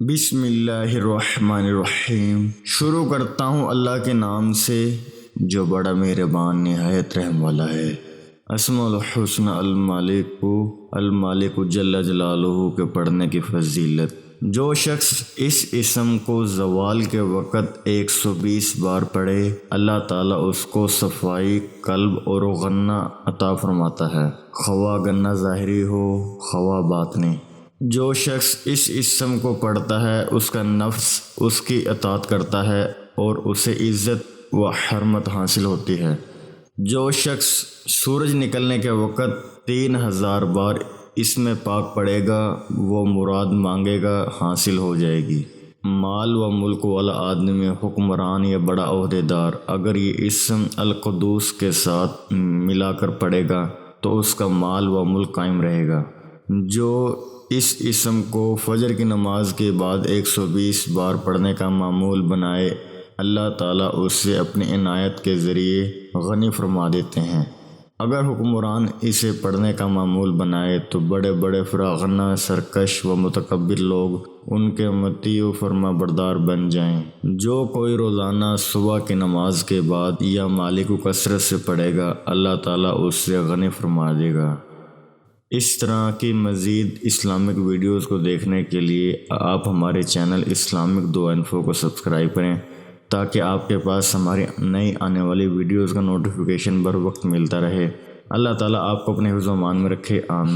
بسم اللہ الرحمن الرحیم۔ شروع کرتا ہوں اللہ کے نام سے جو بڑا مہربان نہایت رحم والا ہے۔ اسماء الحسنی المالک جل جلالہ کے پڑھنے کی فضیلت۔ جو شخص اس اسم کو زوال کے وقت 120 بار پڑھے اللہ تعالیٰ اس کو صفائی قلب اور غنہ عطا فرماتا ہے، خواہ غنہ ظاہری ہو خواہ باطنی۔ جو شخص اس اسم کو پڑھتا ہے اس کا نفس اس کی اطاعت کرتا ہے اور اسے عزت و حرمت حاصل ہوتی ہے۔ جو شخص سورج نکلنے کے وقت 3000 بار اسم پاک پڑھے گا وہ مراد مانگے گا حاصل ہو جائے گی۔ مال و ملک والا آدمی، حکمران یا بڑا عہدیدار اگر یہ اسم القدوس کے ساتھ ملا کر پڑھے گا تو اس کا مال و ملک قائم رہے گا۔ جو اس اسم کو فجر کی نماز کے بعد 120 بار پڑھنے کا معمول بنائے اللہ تعالیٰ اسے اپنی عنایت کے ذریعے غنی فرما دیتے ہیں۔ اگر حکمران اسے پڑھنے کا معمول بنائے تو بڑے بڑے فراغنہ سرکش و متکبر لوگ ان کے مطیع و فرما بردار بن جائیں۔ جو کوئی روزانہ صبح کی نماز کے بعد یا مالک کو کثرت سے پڑھے گا اللہ تعالیٰ اسے غنی فرما دے گا۔ اس طرح کی مزید اسلامک ویڈیوز کو دیکھنے کے لیے آپ ہمارے چینل اسلامک دعا انفو کو سبسکرائب کریں تاکہ آپ کے پاس ہماری نئی آنے والی ویڈیوز کا نوٹیفیکیشن بر وقت ملتا رہے۔ اللہ تعالیٰ آپ کو اپنے حفظ و امان میں رکھے، آمین۔